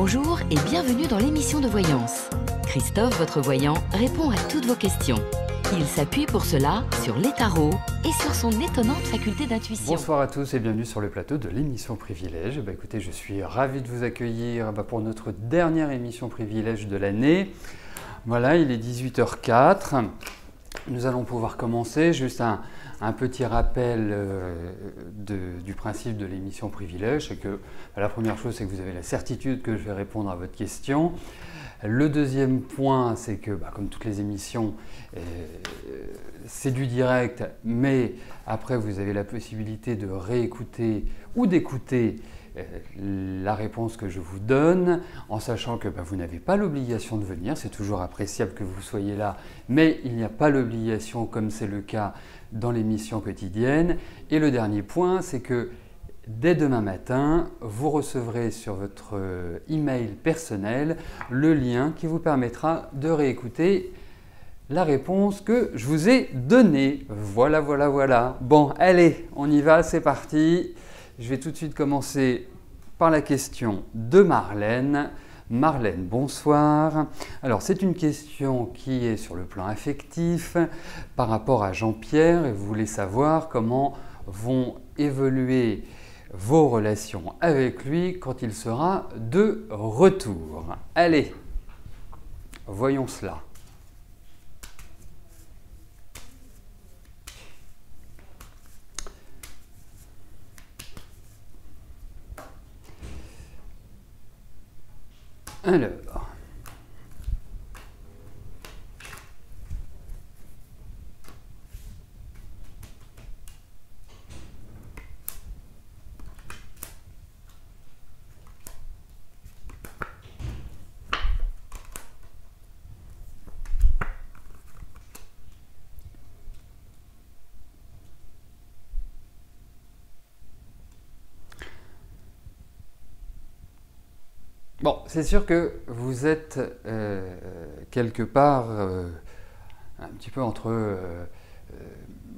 Bonjour et bienvenue dans l'émission de voyance. Christophe, votre voyant, répond à toutes vos questions. Il s'appuie pour cela sur les tarots et sur son étonnante faculté d'intuition. Bonsoir à tous et bienvenue sur le plateau de l'émission Privilège. Écoutez, je suis ravi de vous accueillir pour notre dernière émission Privilège de l'année. Voilà, il est 18h04. Nous allons pouvoir commencer. Juste un petit rappel du principe de l'émission Privilège. C'est que la première chose, c'est que vous avez la certitude que je vais répondre à votre question. Le deuxième point, c'est que, comme toutes les émissions, c'est du direct, mais après, vous avez la possibilité de réécouter ou d'écouter la réponse que je vous donne, en sachant que vous n'avez pas l'obligation de venir. C'est toujours appréciable que vous soyez là, mais il n'y a pas l'obligation, comme c'est le cas dans l'émission quotidienne. Et le dernier point, c'est que dès demain matin, vous recevrez sur votre email personnel le lien qui vous permettra de réécouter la réponse que je vous ai donnée. Voilà. Bon, allez, on y va, c'est parti. Je vais tout de suite commencer par la question de Marlène. Marlène, bonsoir. Alors, c'est une question qui est sur le plan affectif par rapport à Jean-Pierre et vous voulez savoir comment vont évoluer vos relations avec lui quand il sera de retour. Allez, voyons cela. Alors, bon, c'est sûr que vous êtes quelque part un petit peu entre...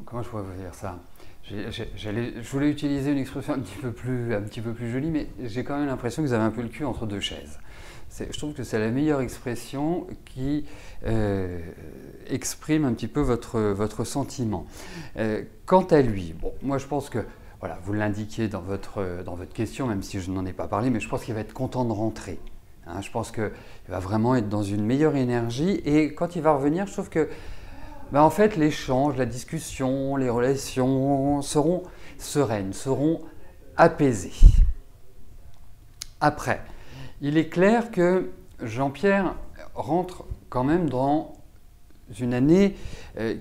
comment je pourrais vous dire ça? Je voulais utiliser une expression un petit peu plus jolie, mais j'ai quand même l'impression que vous avez un peu le cul entre deux chaises. Je trouve que c'est la meilleure expression qui exprime un petit peu votre sentiment. Quant à lui, bon, moi je pense que voilà, vous l'indiquiez dans votre question, même si je n'en ai pas parlé, mais je pense qu'il va être content de rentrer. Je pense qu'il va vraiment être dans une meilleure énergie et quand il va revenir, je trouve que en fait, l'échange, la discussion, les relations seront sereines, seront apaisées. Après, il est clair que Jean-Pierre rentre quand même dans une année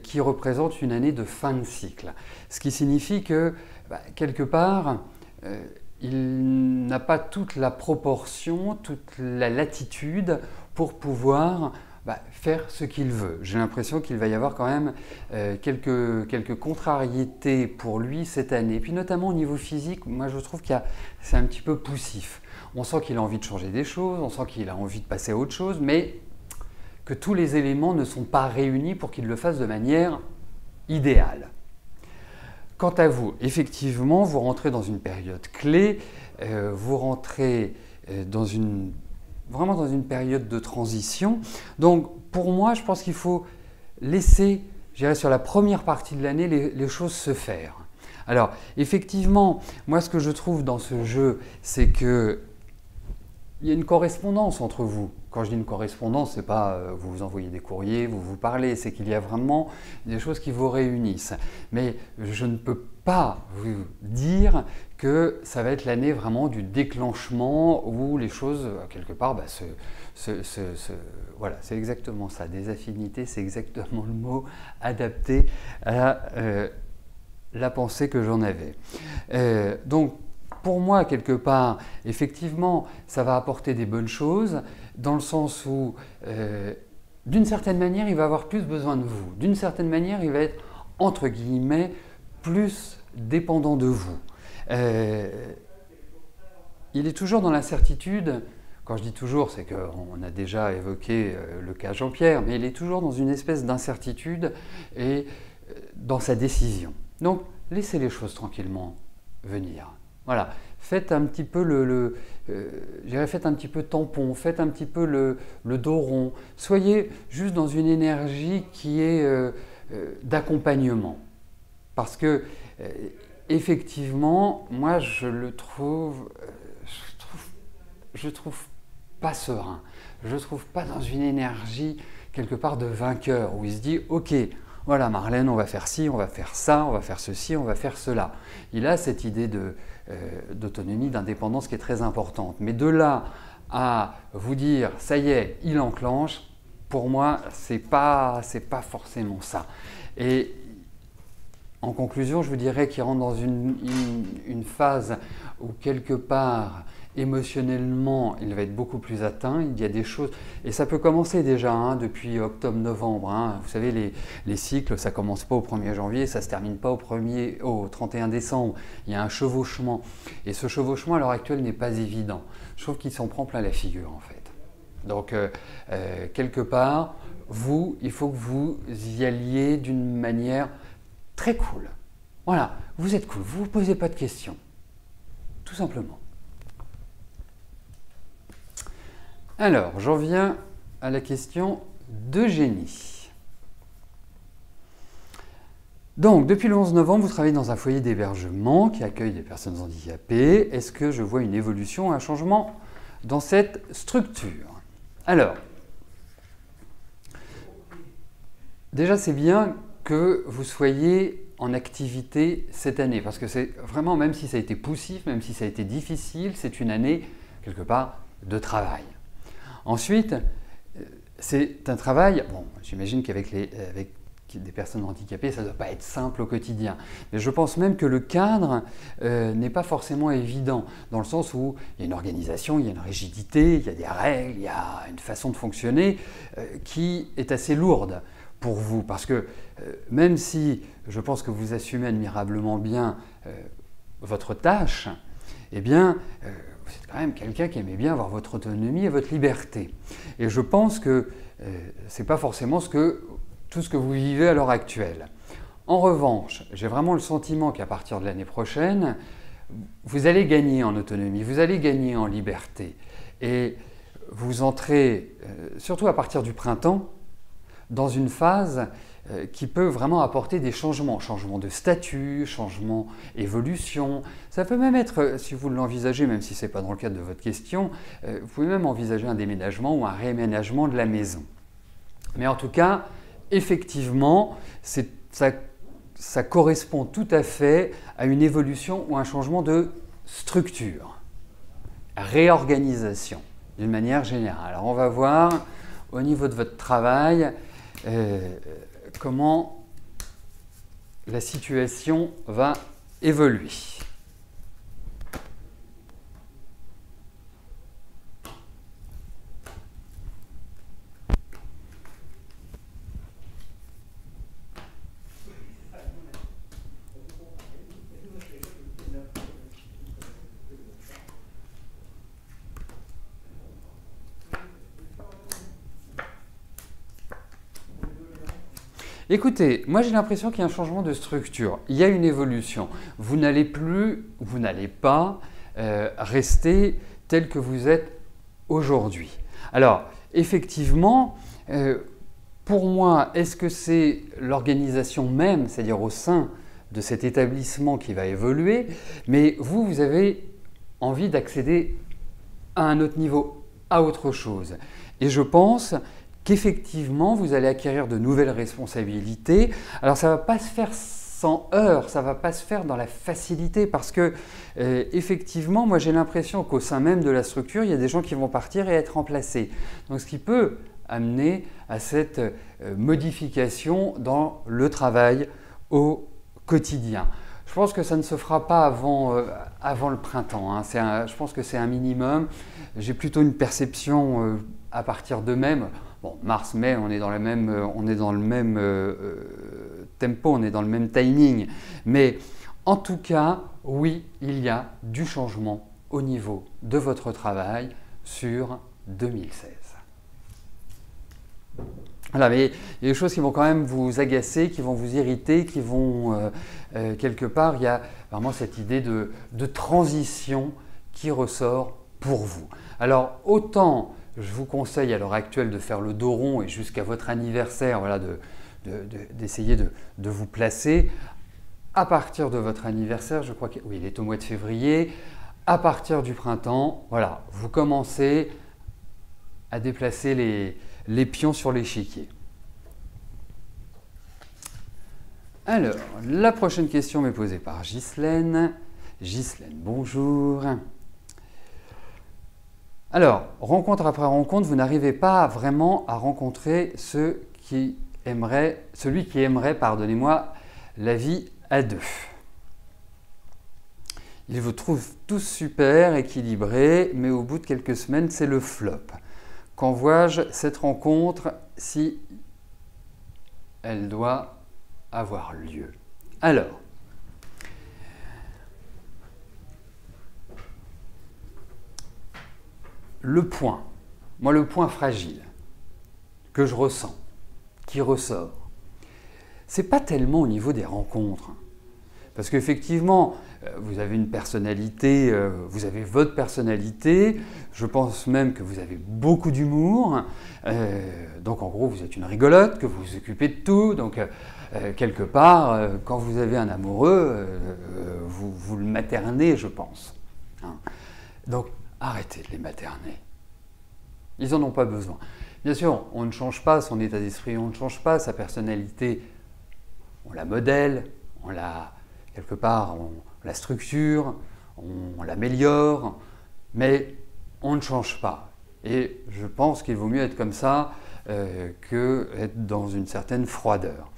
qui représente une année de fin de cycle. Ce qui signifie que quelque part, il n'a pas toute la proportion, toute la latitude pour pouvoir faire ce qu'il veut. J'ai l'impression qu'il va y avoir quand même quelques contrariétés pour lui cette année. Puis notamment au niveau physique, moi je trouve que c'est un petit peu poussif. On sent qu'il a envie de changer des choses, on sent qu'il a envie de passer à autre chose, mais que tous les éléments ne sont pas réunis pour qu'il le fasse de manière idéale. Quant à vous, effectivement, vous rentrez dans une période clé, vous rentrez vraiment dans une période de transition. Donc, pour moi, je pense qu'il faut laisser, je dirais, sur la première partie de l'année, les choses se faire. Alors, effectivement, moi, ce que je trouve dans ce jeu, c'est qu'il y a une correspondance entre vous. Quand je dis une correspondance, c'est pas vous vous envoyez des courriers, vous vous parlez, c'est qu'il y a vraiment des choses qui vous réunissent. Mais je ne peux pas vous dire que ça va être l'année vraiment du déclenchement où les choses, quelque part, voilà, c'est exactement ça. Des affinités, c'est exactement le mot adapté à la pensée que j'en avais. Donc, pour moi, quelque part, effectivement, ça va apporter des bonnes choses, dans le sens où, d'une certaine manière, il va avoir plus besoin de vous. D'une certaine manière, il va être, entre guillemets, plus dépendant de vous. Il est toujours dans l'incertitude. Quand je dis toujours, c'est qu'on a déjà évoqué le cas Jean-Pierre, mais il est toujours dans une espèce d'incertitude et dans sa décision. Donc, laissez les choses tranquillement venir. Voilà, faites un petit peu faites un petit peu tampon, faites un petit peu le dos rond. Soyez juste dans une énergie qui est d'accompagnement. Parce que, effectivement, moi je trouve pas serein. Je ne trouve pas dans une énergie quelque part de vainqueur où il se dit « Ok, voilà Marlène, on va faire ci, on va faire ça, on va faire ceci, on va faire cela ». Il a cette idée d'autonomie, d'indépendance qui est très importante. Mais de là à vous dire « ça y est, il enclenche », pour moi, c'est pas forcément ça. Et en conclusion, je vous dirais qu'il rentre dans une phase où quelque part, émotionnellement, il va être beaucoup plus atteint. Il y a des choses, et ça peut commencer déjà depuis octobre-novembre. Vous savez, les cycles, ça ne commence pas au 1er janvier, ça ne se termine pas au 31 décembre. Il y a un chevauchement. Et ce chevauchement, à l'heure actuelle, n'est pas évident. Je trouve qu'il s'en prend plein la figure, en fait. Donc, quelque part, il faut que vous y alliez d'une manière très cool. Voilà, vous êtes cool, vous ne vous posez pas de questions. Tout simplement. Alors, j'en viens à la question d'Eugénie. Donc, depuis le 11 novembre, vous travaillez dans un foyer d'hébergement qui accueille des personnes handicapées. Est-ce que je vois une évolution, un changement dans cette structure? Alors, déjà, c'est bien que vous soyez en activité cette année, parce que c'est vraiment, même si ça a été poussif, même si ça a été difficile, c'est une année, quelque part, de travail. Ensuite, c'est un travail, bon, j'imagine qu'avec des personnes handicapées, ça ne doit pas être simple au quotidien. Mais je pense même que le cadre n'est pas forcément évident, dans le sens où il y a une organisation, il y a une rigidité, il y a des règles, il y a une façon de fonctionner qui est assez lourde pour vous. Parce que même si je pense que vous assumez admirablement bien votre tâche, eh bien, vous êtes quand même quelqu'un qui aimait bien avoir votre autonomie et votre liberté. Et je pense que ce n'est pas forcément tout ce que vous vivez à l'heure actuelle. En revanche, j'ai vraiment le sentiment qu'à partir de l'année prochaine, vous allez gagner en autonomie, vous allez gagner en liberté. Et vous entrez, surtout à partir du printemps, dans une phase qui peut vraiment apporter des changements de statut, changement, évolution. Ça peut même être, si vous l'envisagez, même si ce n'est pas dans le cadre de votre question, vous pouvez même envisager un déménagement ou un réaménagement de la maison. Mais en tout cas, effectivement, ça correspond tout à fait à une évolution ou un changement de structure, réorganisation, d'une manière générale. Alors on va voir au niveau de votre travail comment la situation va évoluer. Écoutez, moi j'ai l'impression qu'il y a un changement de structure, il y a une évolution. Vous n'allez pas rester tel que vous êtes aujourd'hui. Alors, effectivement, pour moi, est-ce que c'est l'organisation même, c'est-à-dire au sein de cet établissement qui va évoluer, mais vous avez envie d'accéder à un autre niveau, à autre chose. Et je pense qu'effectivement, vous allez acquérir de nouvelles responsabilités. Alors, ça ne va pas se faire sans heurts, ça ne va pas se faire dans la facilité parce que, effectivement, moi j'ai l'impression qu'au sein même de la structure, il y a des gens qui vont partir et être remplacés. Donc, ce qui peut amener à cette modification dans le travail au quotidien. Je pense que ça ne se fera pas avant le printemps. Je pense que c'est un minimum. J'ai plutôt une perception à partir de mai. Bon, mars-mai, on est dans le même tempo, on est dans le même timing. Mais en tout cas, oui, il y a du changement au niveau de votre travail sur 2016. Voilà, mais il y a des choses qui vont quand même vous agacer, qui vont vous irriter, qui vont, quelque part, il y a vraiment cette idée de transition qui ressort pour vous. Alors, autant je vous conseille à l'heure actuelle de faire le dos rond et jusqu'à votre anniversaire, voilà, d'essayer de vous placer. À partir de votre anniversaire, je crois que oui, il est au mois de février, à partir du printemps, voilà, vous commencez à déplacer les pions sur l'échiquier. Alors, la prochaine question m'est posée par Ghislaine. Ghislaine, bonjour. Alors, rencontre après rencontre, vous n'arrivez pas vraiment à rencontrer celui qui aimerait, pardonnez-moi, la vie à deux. Ils vous trouvent tous super, équilibrés, mais au bout de quelques semaines, c'est le flop. Quand vois-je cette rencontre si elle doit avoir lieu? Alors, le point fragile que je ressens, qui ressort, c'est pas tellement au niveau des rencontres. Parce qu'effectivement, vous avez une personnalité, vous avez votre personnalité, je pense même que vous avez beaucoup d'humour, donc en gros vous êtes une rigolote, que vous vous occupez de tout, donc quelque part, quand vous avez un amoureux, vous le maternez, je pense. Hein. Donc arrêtez de les materner. Ils n'en ont pas besoin. Bien sûr, on ne change pas son état d'esprit, on ne change pas sa personnalité, on la modèle, on la... quelque part, on la structure, on l'améliore, mais on ne change pas. Et je pense qu'il vaut mieux être comme ça que être dans une certaine froideur.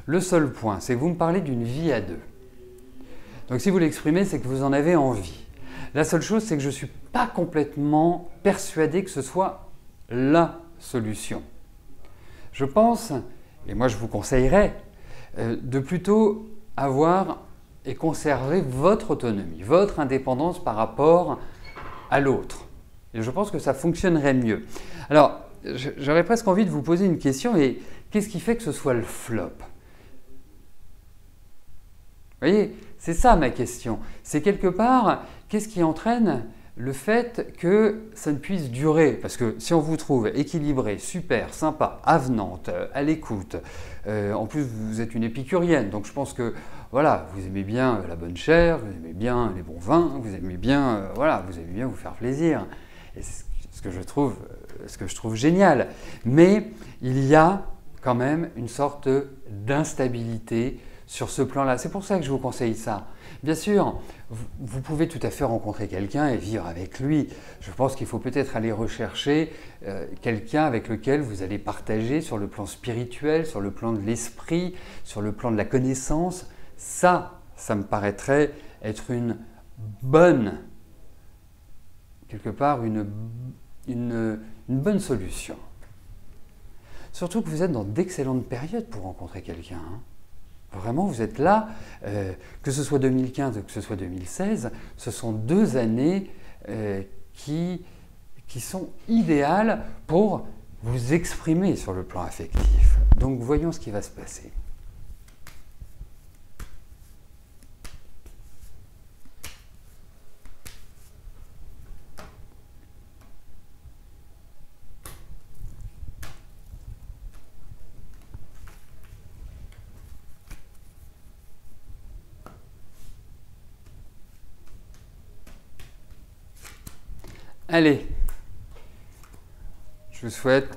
Le seul point, c'est que vous me parlez d'une vie à deux. Donc si vous l'exprimez, c'est que vous en avez envie. La seule chose, c'est que je ne suis pas complètement persuadé que ce soit la solution. Je pense, et moi je vous conseillerais, de plutôt avoir et conserver votre autonomie, votre indépendance par rapport à l'autre. Et je pense que ça fonctionnerait mieux. Alors, j'aurais presque envie de vous poser une question, et qu'est-ce qui fait que ce soit le flop? Vous voyez, c'est ça ma question. C'est quelque part, qu'est-ce qui entraîne le fait que ça ne puisse durer? Parce que si on vous trouve équilibré, super, sympa, avenante, à l'écoute, en plus vous êtes une épicurienne, donc je pense que voilà, vous aimez bien la bonne chair, vous aimez bien les bons vins, vous aimez bien, voilà, vous aimez bien vous faire plaisir. Et c'est ce que je trouve génial. Mais il y a quand même une sorte d'instabilité sur ce plan-là. C'est pour ça que je vous conseille ça. Bien sûr, vous pouvez tout à fait rencontrer quelqu'un et vivre avec lui. Je pense qu'il faut peut-être aller rechercher quelqu'un avec lequel vous allez partager sur le plan spirituel, sur le plan de l'esprit, sur le plan de la connaissance. Ça me paraîtrait être une bonne, quelque part, une bonne solution. Surtout que vous êtes dans d'excellentes périodes pour rencontrer quelqu'un. Hein. Vraiment, vous êtes là, que ce soit 2015 ou que ce soit 2016, ce sont 2 années qui sont idéales pour vous exprimer sur le plan affectif. Donc voyons ce qui va se passer. Allez, je vous souhaite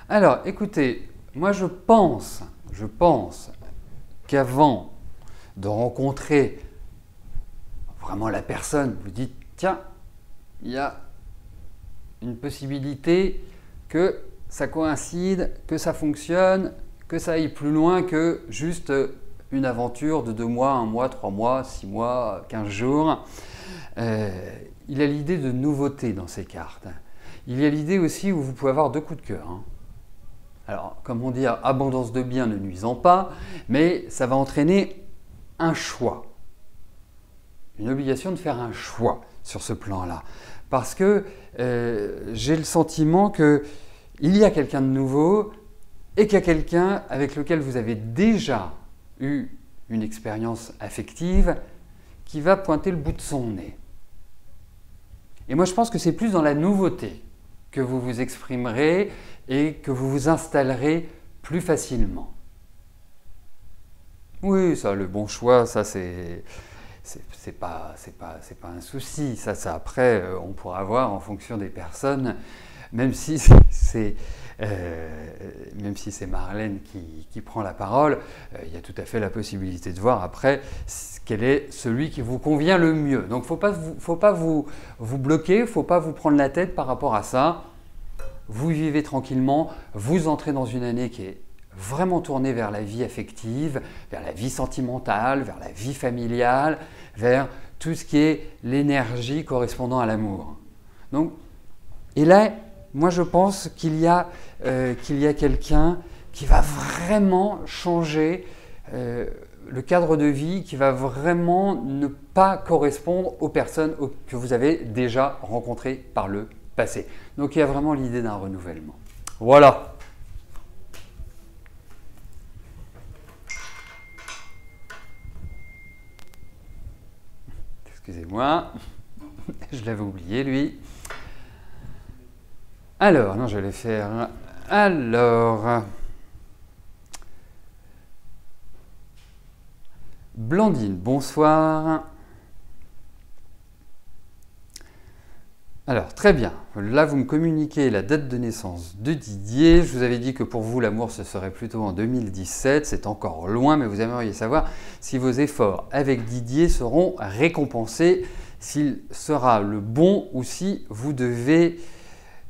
alors, écoutez, moi je pense qu'avant de rencontrer vraiment la personne, vous dites, tiens, il y a une possibilité que ça coïncide, que ça fonctionne, que ça aille plus loin que juste une aventure de 2 mois, 1 mois, 3 mois, 6 mois, 15 jours. Il y a l'idée de nouveauté dans ces cartes. Il y a l'idée aussi où vous pouvez avoir 2 coups de cœur. Hein. Alors, comme on dit, abondance de biens ne nuisant pas, mais ça va entraîner un choix. Une obligation de faire un choix sur ce plan-là. Parce que j'ai le sentiment qu'il y a quelqu'un de nouveau et qu'il y a quelqu'un avec lequel vous avez déjà eu une expérience affective qui va pointer le bout de son nez. Et moi, je pense que c'est plus dans la nouveauté que vous vous exprimerez et que vous vous installerez plus facilement. Oui, ça, le bon choix, ça c'est pas un souci. Ça après, on pourra voir en fonction des personnes, même si c'est Marlène qui prend la parole, il y a tout à fait la possibilité de voir après quel est celui qui vous convient le mieux. Donc, faut pas vous bloquer, il ne faut pas vous prendre la tête par rapport à ça. Vous vivez tranquillement, vous entrez dans une année qui est vraiment tournée vers la vie affective, vers la vie sentimentale, vers la vie familiale, vers tout ce qui est l'énergie correspondant à l'amour. Donc, et là, moi je pense qu'il y a quelqu'un qui va vraiment changer le cadre de vie, qui va vraiment ne pas correspondre aux personnes que vous avez déjà rencontrées par le passé. Donc il y a vraiment l'idée d'un renouvellement. Voilà. Excusez-moi, je l'avais oublié lui. Alors, non, je vais faire. Alors. Blandine, bonsoir. Alors, très bien. Là, vous me communiquez la date de naissance de Didier. Je vous avais dit que pour vous, l'amour, ce serait plutôt en 2017. C'est encore loin, mais vous aimeriez savoir si vos efforts avec Didier seront récompensés, s'il sera le bon ou si vous devez,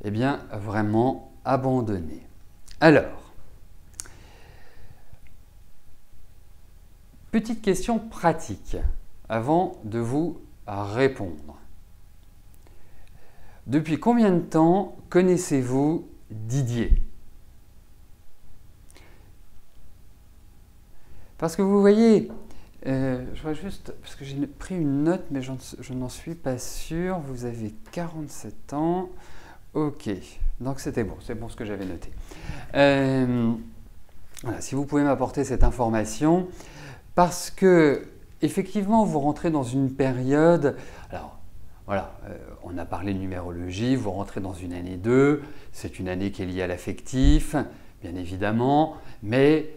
eh bien, vraiment abandonner. Alors, petite question pratique avant de vous répondre. Depuis combien de temps connaissez-vous Didier? Parce que vous voyez, je vois juste, parce que j'ai pris une note, mais je n'en suis pas sûr. Vous avez 47 ans. Ok, donc c'était bon, c'est bon ce que j'avais noté. Voilà, si vous pouvez m'apporter cette information, parce que effectivement, vous rentrez dans une période. Alors, voilà, on a parlé de numérologie, vous rentrez dans une année 2, c'est une année qui est liée à l'affectif, bien évidemment, mais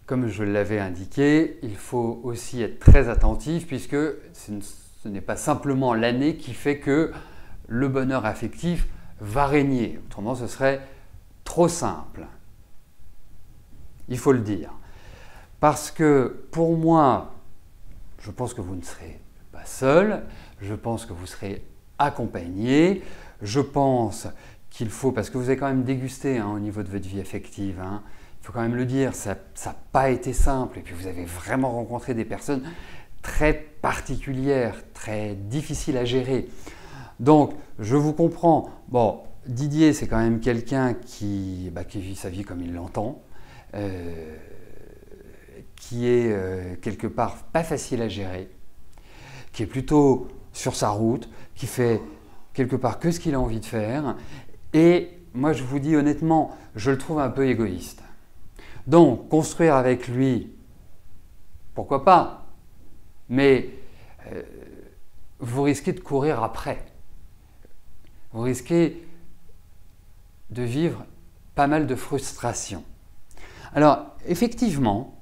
comme je l'avais indiqué, il faut aussi être très attentif puisque ce n'est pas simplement l'année qui fait que le bonheur affectif va régner. Autrement, ce serait trop simple. Il faut le dire. Parce que pour moi, je pense que vous ne serez pas seul, je pense que vous serez accompagné, je pense qu'il faut, parce que vous avez quand même dégusté au niveau de votre vie affective, il faut quand même le dire, ça n'a pas été simple, et puis vous avez vraiment rencontré des personnes très particulières, très difficiles à gérer. Donc, je vous comprends. Bon, Didier, c'est quand même quelqu'un qui vit sa vie comme il l'entend, qui est quelque part pas facile à gérer, qui est plutôt sur sa route, qui fait quelque part que ce qu'il a envie de faire. Et moi, je vous dis honnêtement, je le trouve un peu égoïste. Donc, construire avec lui, pourquoi pas, mais vous risquez de courir après. Vous risquez de vivre pas mal de frustration. Alors, effectivement,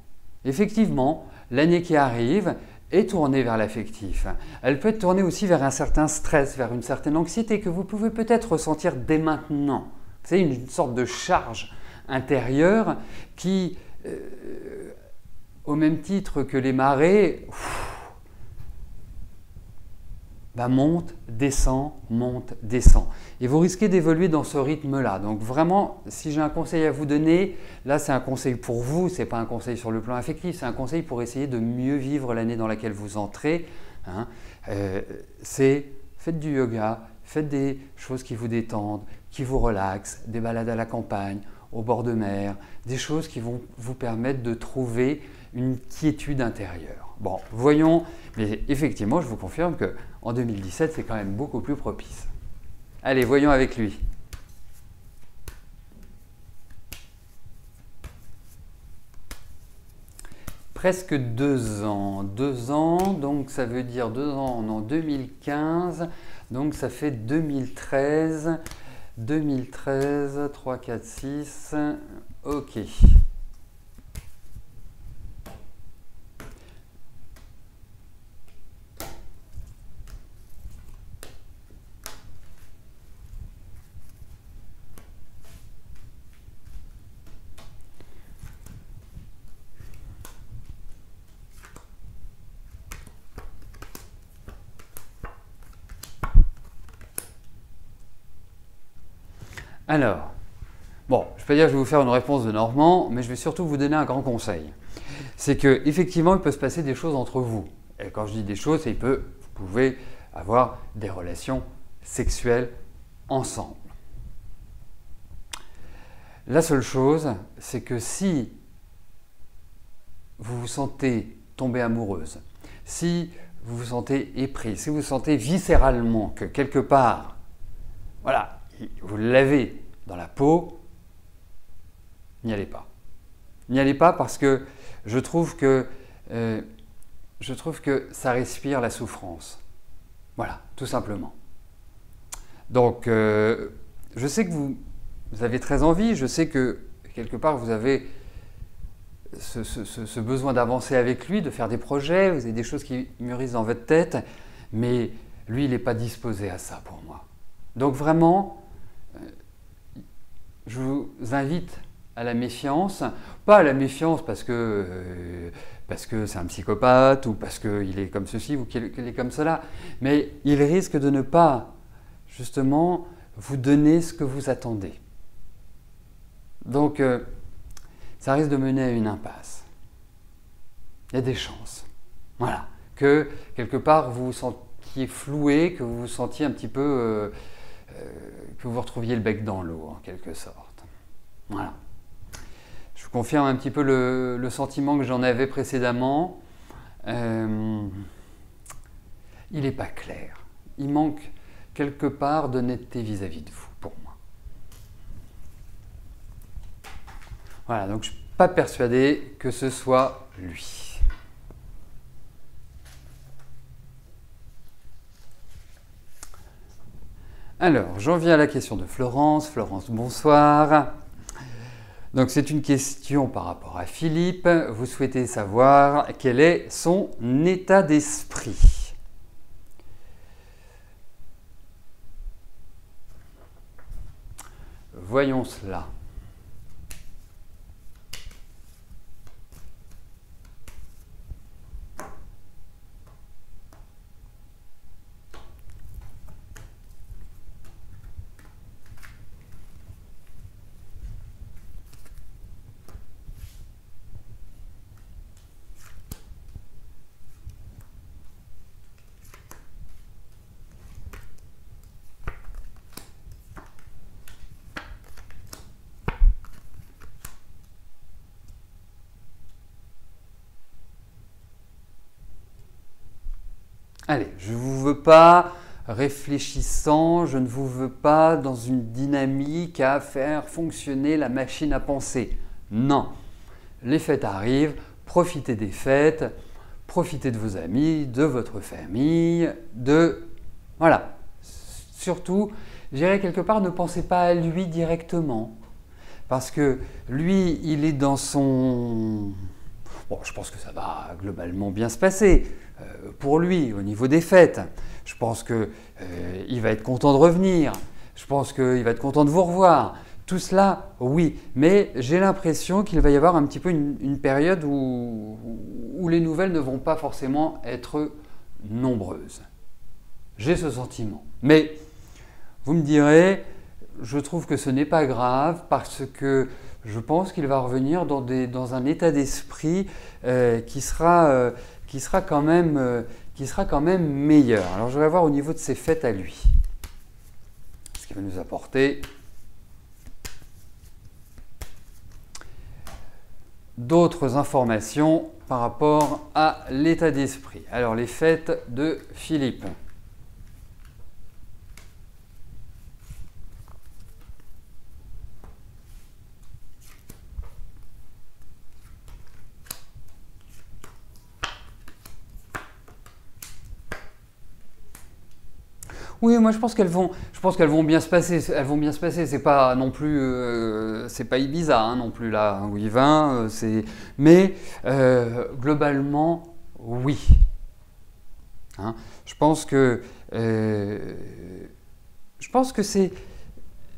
l'année qui arrive est tournée vers l'affectif. Elle peut être tournée aussi vers un certain stress, vers une certaine anxiété que vous pouvez peut-être ressentir dès maintenant. C'est une sorte de charge intérieure qui, au même titre que les marées, monte, descend, monte, descend. Et vous risquez d'évoluer dans ce rythme-là. Donc vraiment, si j'ai un conseil à vous donner, là c'est un conseil pour vous, ce n'est pas un conseil sur le plan affectif, c'est un conseil pour essayer de mieux vivre l'année dans laquelle vous entrez. C'est faites du yoga, faites des choses qui vous détendent, qui vous relaxent, des balades à la campagne, au bord de mer, des choses qui vont vous permettre de trouver une quiétude intérieure. Bon, voyons, mais effectivement, je vous confirme qu'en 2017, c'est quand même beaucoup plus propice. Allez, voyons avec lui. Presque 2 ans. 2 ans, donc ça veut dire 2 ans en 2015, donc ça fait 2013. 2013, 3, 4, 6, ok. Alors, bon, je ne vais pas dire que je vais vous faire une réponse de Normand, mais je vais surtout vous donner un grand conseil. C'est qu'effectivement, il peut se passer des choses entre vous. Et quand je dis des choses, c'est que vous pouvez avoir des relations sexuelles ensemble. La seule chose, c'est que si vous vous sentez tomber amoureuse, si vous vous sentez épris, si vous vous sentez viscéralement que quelque part, voilà, vous l'avez dans la peau, n'y allez pas. N'y allez pas parce que je trouve que ça respire la souffrance. Voilà, tout simplement. Donc, je sais que vous avez très envie, je sais que quelque part vous avez ce besoin d'avancer avec lui, de faire des projets, vous avez des choses qui mûrissent dans votre tête, mais lui, il n'est pas disposé à ça pour moi. Donc vraiment, je vous invite à la méfiance, pas à la méfiance parce que c'est un psychopathe ou parce qu'il est comme ceci ou qu'il est comme cela, mais il risque de ne pas justement vous donner ce que vous attendez. Donc ça risque de mener à une impasse. Il y a des chances. Voilà. Que quelque part vous vous sentiez floué, que vous vous sentiez un petit peu que vous retrouviez le bec dans l'eau, en quelque sorte. Voilà. Je vous confirme un petit peu le sentiment que j'en avais précédemment. Il n'est pas clair. Il manque quelque part d'honnêteté vis-à-vis de vous, pour moi. Voilà, donc je ne suis pas persuadé que ce soit lui. Alors, j'en viens à la question de Florence. Florence, bonsoir. Donc, c'est une question par rapport à Philippe. Vous souhaitez savoir quel est son état d'esprit. Voyons cela. Allez, je ne vous veux pas réfléchissant, je ne vous veux pas dans une dynamique à faire fonctionner la machine à penser. Non, les fêtes arrivent, profitez des fêtes, profitez de vos amis, de votre famille, Voilà. Surtout, je dirais quelque part, ne pensez pas à lui directement. Parce que lui, il est dans son... Bon, je pense que ça va globalement bien se passer pour lui au niveau des fêtes. Je pense qu'il va être content de revenir. Je pense qu'il va être content de vous revoir. Tout cela, oui. Mais j'ai l'impression qu'il va y avoir un petit peu une période où les nouvelles ne vont pas forcément être nombreuses. J'ai ce sentiment. Mais vous me direz, je trouve que ce n'est pas grave parce que je pense qu'il va revenir dans un état d'esprit qui sera quand même meilleur. Alors je vais voir au niveau de ses fêtes à lui. Ce qu'il va nous apporter d'autres informations par rapport à l'état d'esprit. Alors, les fêtes de Philippe. Oui, moi je pense qu'elles vont bien se passer. Elles vont bien se passer. C'est pas non plus, c'est pas Ibiza hein, non plus là où il va. Mais globalement, oui. Hein, je pense que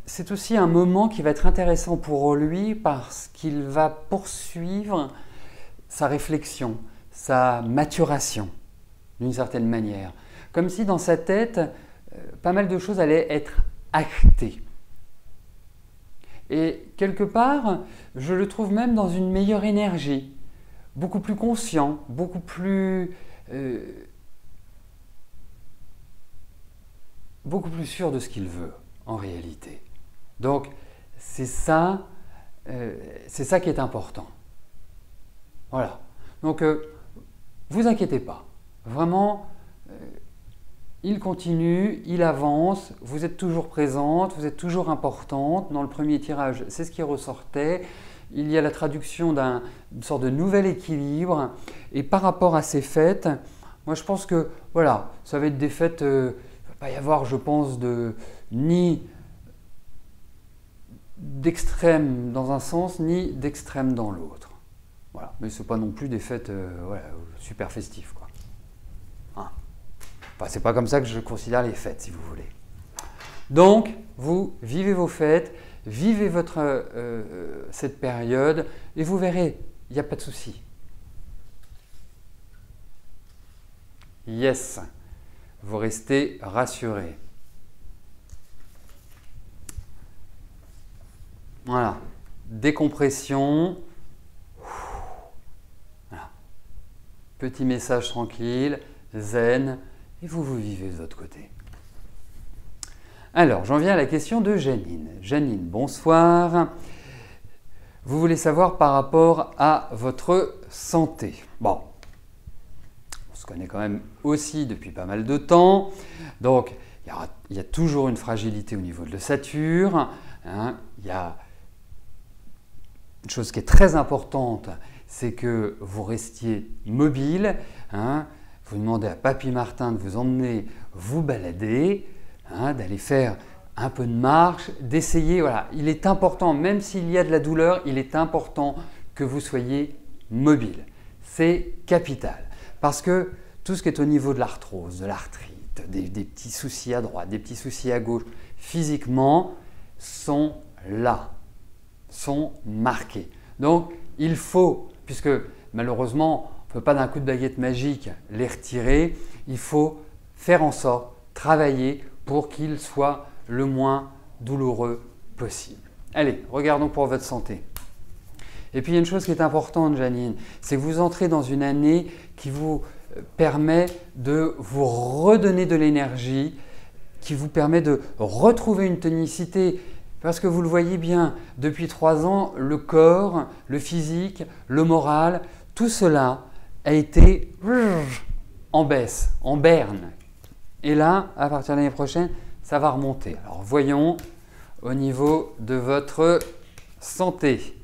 c'est aussi un moment qui va être intéressant pour lui parce qu'il va poursuivre sa réflexion, sa maturation d'une certaine manière, comme si dans sa tête pas mal de choses allaient être actées. Et quelque part, je le trouve même dans une meilleure énergie, beaucoup plus conscient, beaucoup plus sûr de ce qu'il veut en réalité. Donc c'est ça qui est important. Voilà. Donc vous inquiétez pas, vraiment. Il continue, il avance, vous êtes toujours présente, vous êtes toujours importante. Dans le premier tirage, c'est ce qui ressortait. Il y a la traduction d'une sorte de nouvel équilibre. Et par rapport à ces fêtes, moi je pense que voilà, ça va être des fêtes, il ne va pas y avoir, je pense, ni d'extrême dans un sens, ni d'extrême dans l'autre. Voilà. Mais ce n'est pas non plus des fêtes voilà, super festives, quoi. Hein. Enfin, c'est pas comme ça que je considère les fêtes, si vous voulez. Donc, vous vivez vos fêtes, vivez cette période, et vous verrez, il n'y a pas de souci. Yes, vous restez rassurés. Voilà, décompression. Voilà. Petit message tranquille, zen. Et vous vivez de votre côté. Alors, j'en viens à la question de Janine. Janine, bonsoir. Vous voulez savoir par rapport à votre santé. Bon, on se connaît quand même aussi depuis pas mal de temps. Donc, il y a toujours une fragilité au niveau de l'ossature. Hein. Il y a une chose qui est très importante, c'est que vous restiez mobile. Hein. Vous demandez à Papy Martin de vous emmener vous balader, hein, d'aller faire un peu de marche, d'essayer. Voilà, il est important, même s'il y a de la douleur, il est important que vous soyez mobile. C'est capital. Parce que tout ce qui est au niveau de l'arthrose, de l'arthrite, des petits soucis à droite, des petits soucis à gauche, physiquement, sont là, sont marqués. Donc, il faut, puisque malheureusement, on ne peut pas d'un coup de baguette magique les retirer, il faut faire en sorte, travailler pour qu'ils soient le moins douloureux possible. Allez, regardons pour votre santé. Et puis il y a une chose qui est importante, Janine, c'est que vous entrez dans une année qui vous permet de vous redonner de l'énergie, qui vous permet de retrouver une tonicité. Parce que vous le voyez bien, depuis 3 ans, le corps, le physique, le moral, tout cela a été en baisse, en berne. Et là, à partir de l'année prochaine, ça va remonter. Alors voyons au niveau de votre santé.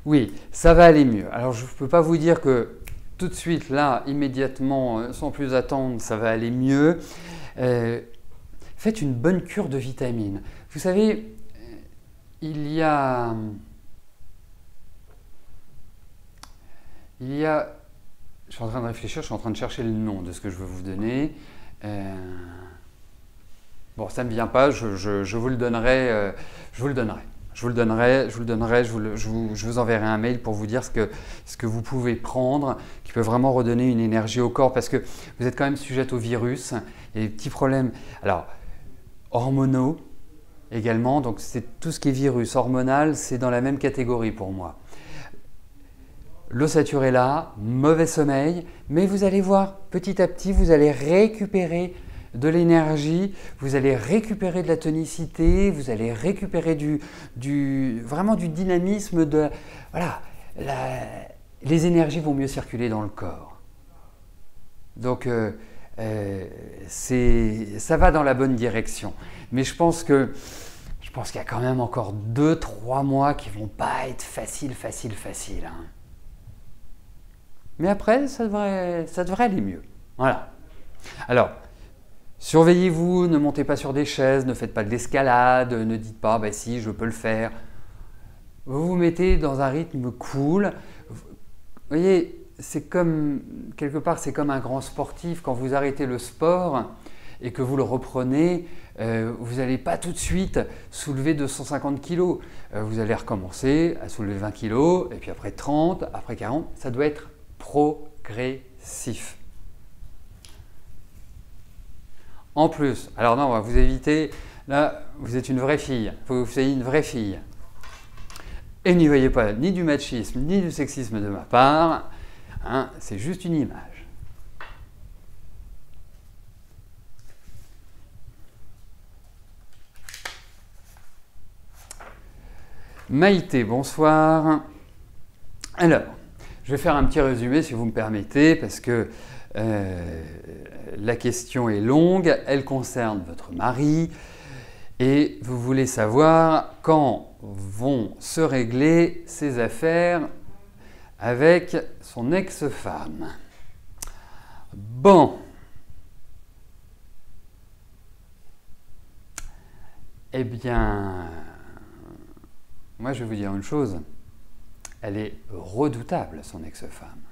Oui, ça va aller mieux. Alors je ne peux pas vous dire que tout de suite, là, immédiatement, sans plus attendre, ça va aller mieux. Faites une bonne cure de vitamines. Vous savez, il y a... Je suis en train de réfléchir, je suis en train de chercher le nom de ce que je veux vous donner. Bon, ça ne me vient pas, je vous le donnerai. Je je vous le donnerai, je vous enverrai un mail pour vous dire ce que vous pouvez prendre, qui peut vraiment redonner une énergie au corps, parce que vous êtes quand même sujette au virus, et des petits problèmes, alors, hormonaux également, donc c'est tout ce qui est virus, hormonal, c'est dans la même catégorie pour moi. L'ossature est là, mauvais sommeil, mais vous allez voir, petit à petit, vous allez récupérer de l'énergie, vous allez récupérer de la tonicité, vous allez récupérer vraiment du dynamisme. Voilà, les énergies vont mieux circuler dans le corps. Donc, ça va dans la bonne direction. Mais je pense qu'il y a quand même encore 2-3 mois qui ne vont pas être faciles. Hein. Mais après, ça devrait aller mieux. Voilà. Alors, surveillez-vous, ne montez pas sur des chaises, ne faites pas de l'escalade, ne dites pas bah, « si, je peux le faire ». Vous vous mettez dans un rythme cool. Vous voyez, c'est comme, quelque part, c'est comme un grand sportif. Quand vous arrêtez le sport et que vous le reprenez, vous n'allez pas tout de suite soulever 250 kg. Vous allez recommencer à soulever 20 kg, et puis après 30, après 40. Ça doit être progressif. En plus, alors non, on va vous éviter, là, vous êtes une vraie fille, il faut que vous soyez une vraie fille. Et n'y voyez pas ni du machisme, ni du sexisme de ma part, hein, c'est juste une image. Maïté, bonsoir. Alors, je vais faire un petit résumé si vous me permettez, parce que la question est longue, elle concerne votre mari et vous voulez savoir quand vont se régler ses affaires avec son ex-femme. Bon. Eh bien, moi je vais vous dire une chose, elle est redoutable, son ex-femme.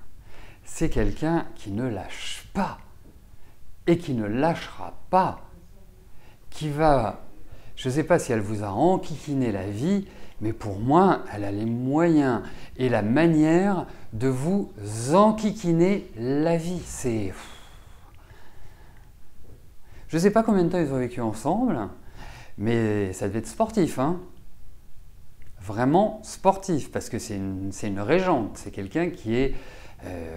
C'est quelqu'un qui ne lâche pas et qui ne lâchera pas, qui va, je ne sais pas si elle vous a enquiquiné la vie, mais pour moi, elle a les moyens et la manière de vous enquiquiner la vie. C'est... Je ne sais pas combien de temps ils ont vécu ensemble, mais ça devait être sportif, hein. Vraiment sportif, parce que c'est une régente, c'est quelqu'un qui est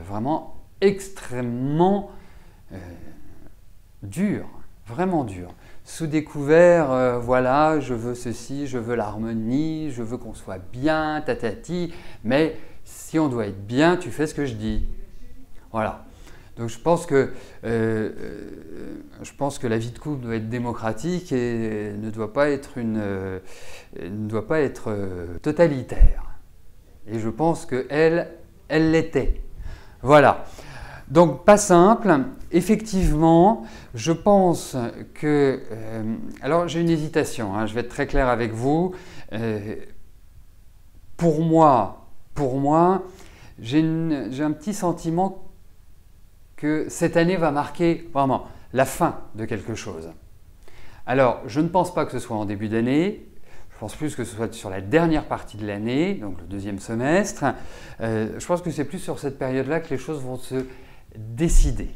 vraiment extrêmement dur, vraiment dur. Sous découvert, voilà, je veux ceci, je veux l'harmonie, je veux qu'on soit bien, tatati, mais si on doit être bien, tu fais ce que je dis. Voilà. Donc je pense que la vie de couple doit être démocratique et ne doit pas être totalitaire. Et je pense qu'elle l'était. Voilà. Donc pas simple. Effectivement, je pense que... alors j'ai une hésitation, hein, je vais être très clair avec vous. Pour moi, j'ai un petit sentiment que cette année va marquer vraiment la fin de quelque chose. Alors, je ne pense pas que ce soit en début d'année, je pense plus que ce soit sur la dernière partie de l'année, donc le deuxième semestre. Je pense que c'est plus sur cette période-là que les choses vont se décider.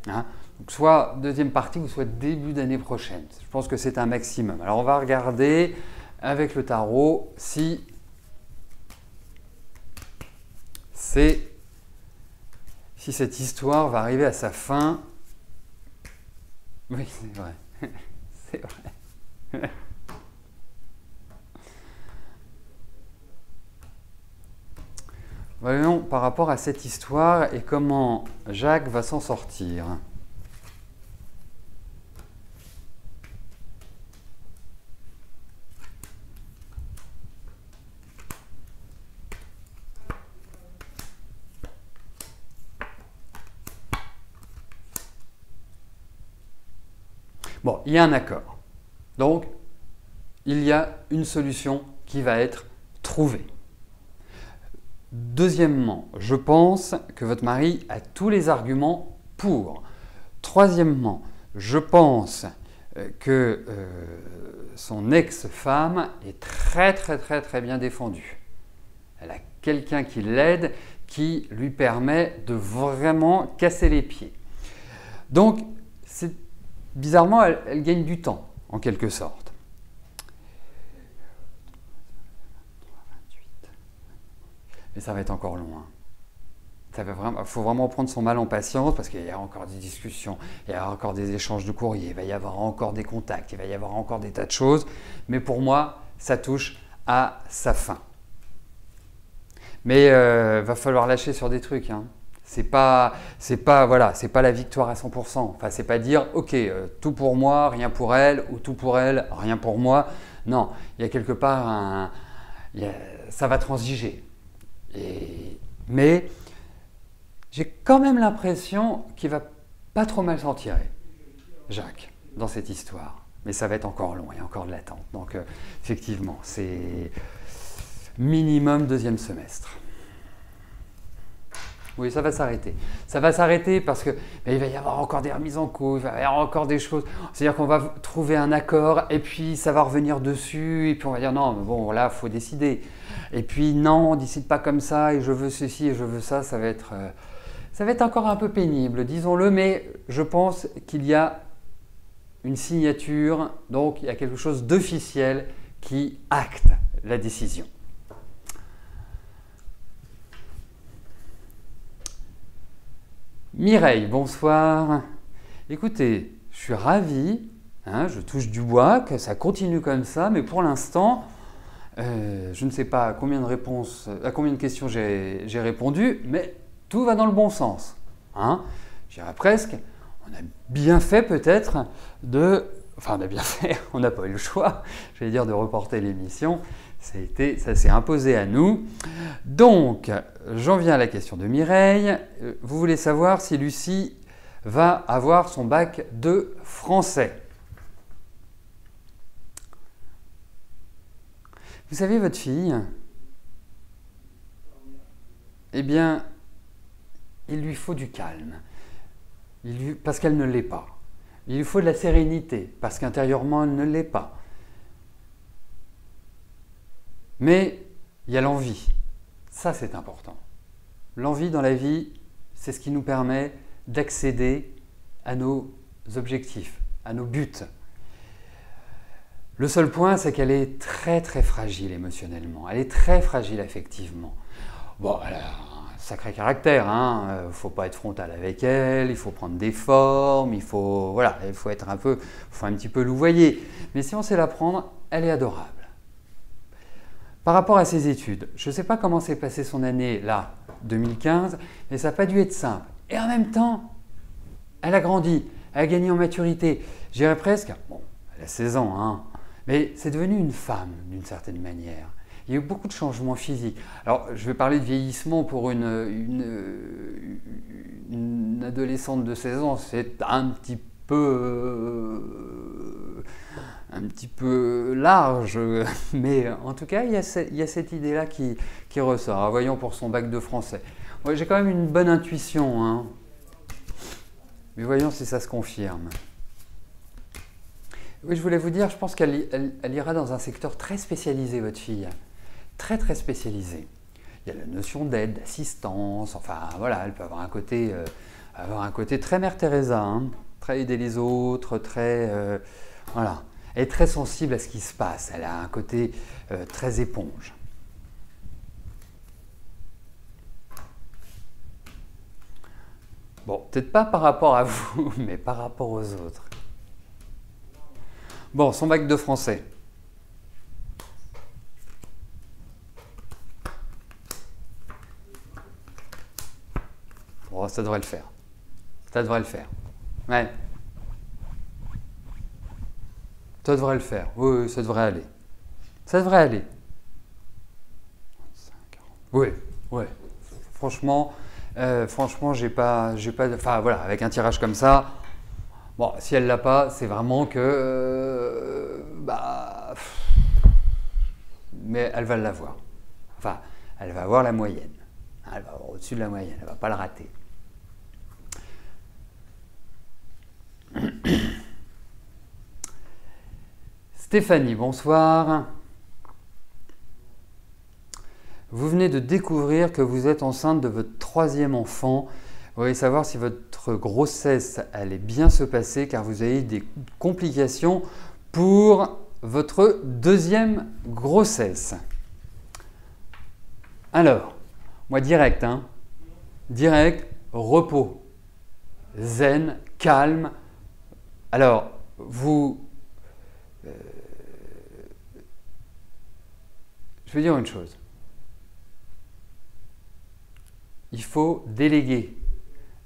Hein? Donc, soit deuxième partie ou soit début d'année prochaine. Je pense que c'est un maximum. Alors, on va regarder avec le tarot si cette histoire va arriver à sa fin. Oui, c'est vrai. C'est vrai. Voyons par rapport à cette histoire et comment Jacques va s'en sortir. Bon, il y a un accord. Donc, il y a une solution qui va être trouvée. Deuxièmement, je pense que votre mari a tous les arguments pour. Troisièmement, je pense que son ex-femme est très bien défendue. Elle a quelqu'un qui l'aide, qui lui permet de vraiment casser les pieds. Donc, bizarrement, elle gagne du temps, en quelque sorte. Mais ça va être encore loin. Il faut vraiment prendre son mal en patience parce qu'il y a encore des discussions, il y a encore des échanges de courrier, il va y avoir encore des contacts, il va y avoir encore des tas de choses. Mais pour moi, ça touche à sa fin. Mais va falloir lâcher sur des trucs. Hein. C'est pas la victoire à 100%. Enfin, c'est pas dire ok, tout pour moi, rien pour elle, ou tout pour elle, rien pour moi. Non, il y a quelque part ça va transiger. Mais j'ai quand même l'impression qu'il va pas trop mal s'en tirer, Jacques, dans cette histoire. Mais ça va être encore long, il y a encore de l'attente. Donc effectivement, c'est minimum deuxième semestre. Oui, ça va s'arrêter. Ça va s'arrêter parce qu'il va y avoir encore des remises en cause, il va y avoir encore des choses. C'est-à-dire qu'on va trouver un accord et puis ça va revenir dessus et puis on va dire non, mais bon, là, il faut décider. Et puis non, on ne décide pas comme ça et je veux ceci et je veux ça, ça va être encore un peu pénible, disons-le, mais je pense qu'il y a une signature, donc il y a quelque chose d'officiel qui acte la décision. Mireille, bonsoir. Écoutez, je suis ravi, hein, je touche du bois, que ça continue comme ça, mais pour l'instant, je ne sais pas à combien de questions j'ai répondu, mais tout va dans le bon sens. Hein. Je dirais presque, on a bien fait peut-être on a bien fait, on n'a pas eu le choix, j'allais dire de reporter l'émission. Ça s'est imposé à nous. Donc, j'en viens à la question de Mireille. Vous voulez savoir si Lucie va avoir son bac de français. Vous savez, votre fille, eh bien, il lui faut du calme, parce qu'elle ne l'est pas. Il lui faut de la sérénité, parce qu'intérieurement, elle ne l'est pas. Mais il y a l'envie, ça c'est important. L'envie dans la vie, c'est ce qui nous permet d'accéder à nos objectifs, à nos buts. Le seul point, c'est qu'elle est très fragile émotionnellement, elle est très fragile affectivement. Bon, elle a un sacré caractère, hein. Il ne faut pas être frontal avec elle, il faut prendre des formes, il faut être un petit peu louvoyer. Mais si on sait la prendre, elle est adorable. Par rapport à ses études, je ne sais pas comment s'est passée son année, là, 2015, mais ça n'a pas dû être simple. Et en même temps, elle a grandi, elle a gagné en maturité. Je dirais presque, bon, elle a 16 ans, hein, mais c'est devenu une femme d'une certaine manière. Il y a eu beaucoup de changements physiques. Alors, je vais parler de vieillissement pour une adolescente de 16 ans, c'est un petit peu large, mais en tout cas, il y a cette idée-là qui ressort. Alors, voyons pour son bac de français. Ouais, j'ai quand même une bonne intuition, hein. Mais voyons si ça se confirme. Oui, je voulais vous dire, je pense qu'elle ira dans un secteur très spécialisé, votre fille. Très spécialisé. Il y a la notion d'aide, d'assistance, enfin voilà, elle peut avoir un côté très Mère Teresa, hein. Très aider les autres, voilà. Elle est très sensible à ce qui se passe, elle a un côté très éponge. Bon, peut-être pas par rapport à vous, mais par rapport aux autres. Bon, son bac de français. Bon, ça devrait le faire. Ça devrait le faire. Ouais. Ça devrait le faire. Oui, ça devrait aller. Ça devrait aller. Oui. Franchement, j'ai pas. Enfin voilà, avec un tirage comme ça, bon, si elle l'a pas, c'est vraiment que, mais elle va l'avoir. Enfin, elle va avoir la moyenne. Elle va avoir au-dessus de la moyenne. Elle va pas le rater. Stéphanie, bonsoir. Vous venez de découvrir que vous êtes enceinte de votre 3e enfant. Vous voulez savoir si votre grossesse allait bien se passer car vous avez eu des complications pour votre 2e grossesse. Alors, moi direct, hein, direct, repos, zen, calme. Alors, je vais dire une chose. Il faut déléguer.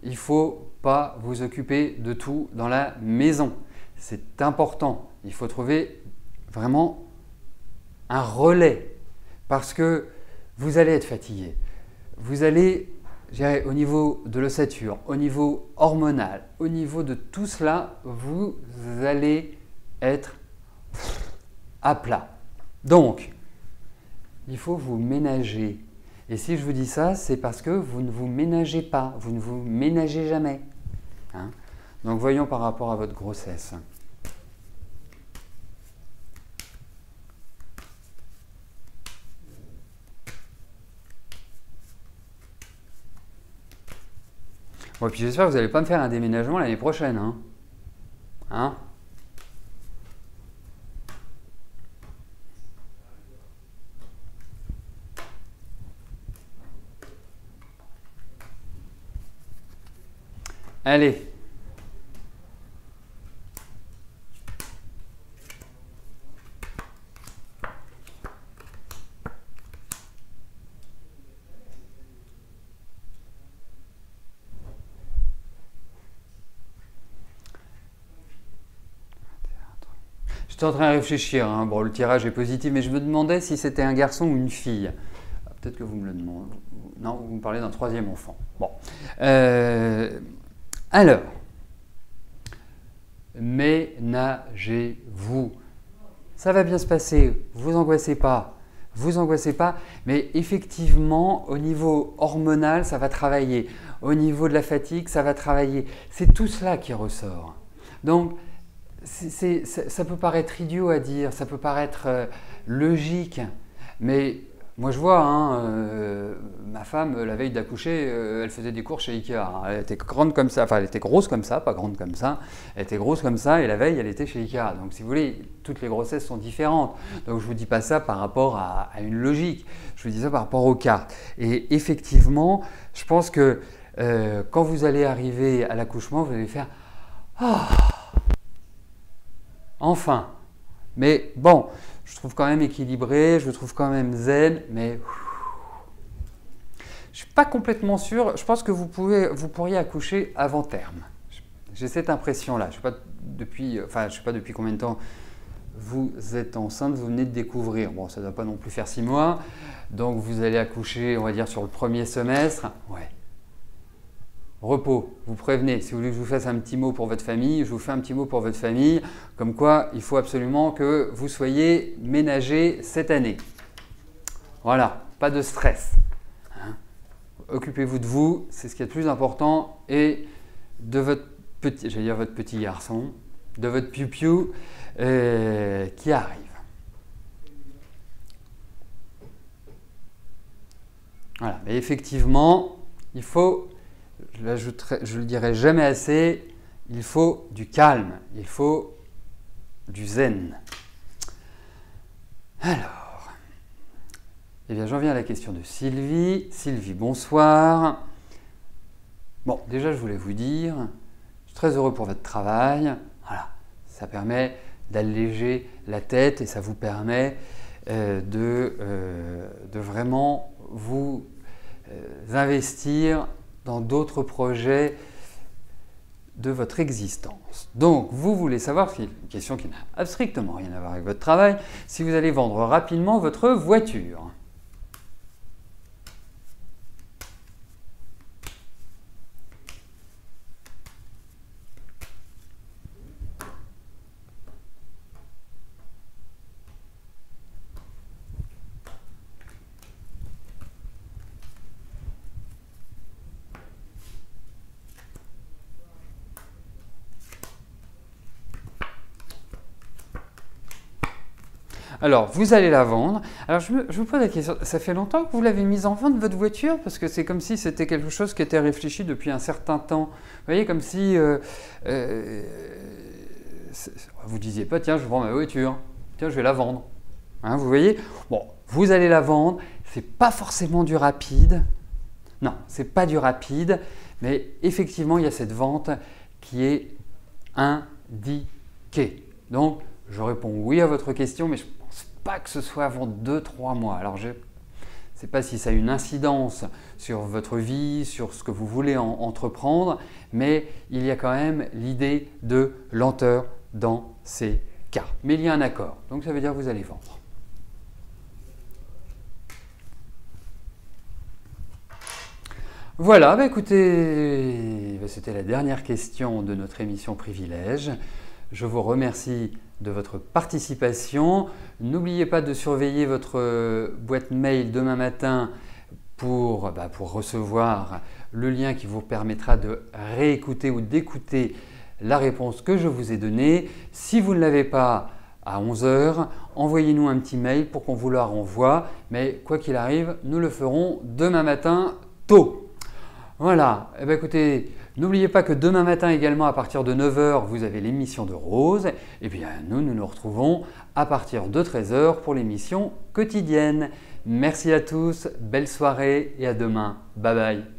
Il ne faut pas vous occuper de tout dans la maison. C'est important. Il faut trouver vraiment un relais parce que vous allez être fatigué. Vous allez, je dirais, au niveau de l'ossature, au niveau hormonal, au niveau de tout cela, vous allez être à plat. Donc, il faut vous ménager. Et si je vous dis ça, c'est parce que vous ne vous ménagez pas, vous ne vous ménagez jamais. Hein? Donc voyons par rapport à votre grossesse. Bon, et puis j'espère que vous n'allez pas me faire un déménagement l'année prochaine. Hein? Allez. J'étais en train de réfléchir, hein. Bon, le tirage est positif, mais je me demandais si c'était un garçon ou une fille. Peut-être que vous me le demandez. Non, vous me parlez d'un 3e enfant. Bon. Alors, ménagez-vous. Ça va bien se passer, vous angoissez pas. Vous angoissez pas, mais effectivement, au niveau hormonal, ça va travailler. Au niveau de la fatigue, ça va travailler. C'est tout cela qui ressort. Donc, ça peut paraître idiot à dire, ça peut paraître logique, mais moi je vois, hein, ma femme, la veille d'accoucher, elle faisait des courses chez Ikea. Elle était grande comme ça, enfin elle était grosse comme ça, pas grande comme ça, elle était grosse comme ça et la veille elle était chez Ikea. Donc si vous voulez, toutes les grossesses sont différentes. Donc je ne vous dis pas ça par rapport à une logique, je vous dis ça par rapport aux cartes. Et effectivement, je pense que quand vous allez arriver à l'accouchement, vous allez faire « Ah !» Enfin, mais bon, je trouve quand même équilibré, je trouve quand même zen, mais je ne suis pas complètement sûr. Je pense que vous pourriez accoucher avant terme. J'ai cette impression-là. Je ne sais pas depuis combien de temps vous êtes enceinte, vous venez de découvrir. Bon, ça ne doit pas non plus faire 6 mois. Donc vous allez accoucher, on va dire, sur le 1er semestre. Ouais. Repos, vous prévenez. Si vous voulez que je vous fasse un petit mot pour votre famille, je vous fais un petit mot pour votre famille. Comme quoi, il faut absolument que vous soyez ménagés cette année. Voilà, pas de stress. Hein? Occupez-vous de vous, c'est ce qui est le plus important. Et de votre petit, j'allais dire votre petit garçon, de votre piou-piou qui arrive. Voilà, mais effectivement, il faut... je le dirai jamais assez, il faut du calme, il faut du zen. Alors, eh bien j'en viens à la question de Sylvie. Sylvie, bonsoir. Bon, déjà je voulais vous dire, je suis très heureux pour votre travail. Voilà, ça permet d'alléger la tête et ça vous permet de vraiment vous investir dans d'autres projets de votre existence. Donc, vous voulez savoir, c'est une question qui n'a strictement rien à voir avec votre travail, si vous allez vendre rapidement votre voiture. Alors, vous allez la vendre. Alors, je vous pose la question, ça fait longtemps que vous l'avez mise en vente, votre voiture? Parce que c'est comme si c'était quelque chose qui était réfléchi depuis un certain temps. Vous voyez, comme si vous disiez pas, tiens, je vends ma voiture, tiens, je vais la vendre. Hein, vous voyez? Bon, vous allez la vendre, c'est pas forcément du rapide. Non, c'est pas du rapide, mais effectivement, il y a cette vente qui est indiquée. Donc, je réponds oui à votre question, mais je ne pense pas que ce soit avant 2-3 mois. Alors, je ne sais pas si ça a une incidence sur votre vie, sur ce que vous voulez entreprendre, mais il y a quand même l'idée de lenteur dans ces cas. Mais il y a un accord, donc ça veut dire que vous allez vendre. Voilà, écoutez, c'était la dernière question de notre émission Privilège. Je vous remercie de votre participation. N'oubliez pas de surveiller votre boîte mail demain matin pour recevoir le lien qui vous permettra de réécouter ou d'écouter la réponse que je vous ai donnée. Si vous ne l'avez pas à 11 h, envoyez-nous un petit mail pour qu'on vous la renvoie. Mais quoi qu'il arrive, nous le ferons demain matin tôt. Voilà, écoutez, n'oubliez pas que demain matin également à partir de 9 h, vous avez l'émission de Rose. Et bien nous nous retrouvons à partir de 13 h pour l'émission quotidienne. Merci à tous, belle soirée et à demain. Bye bye.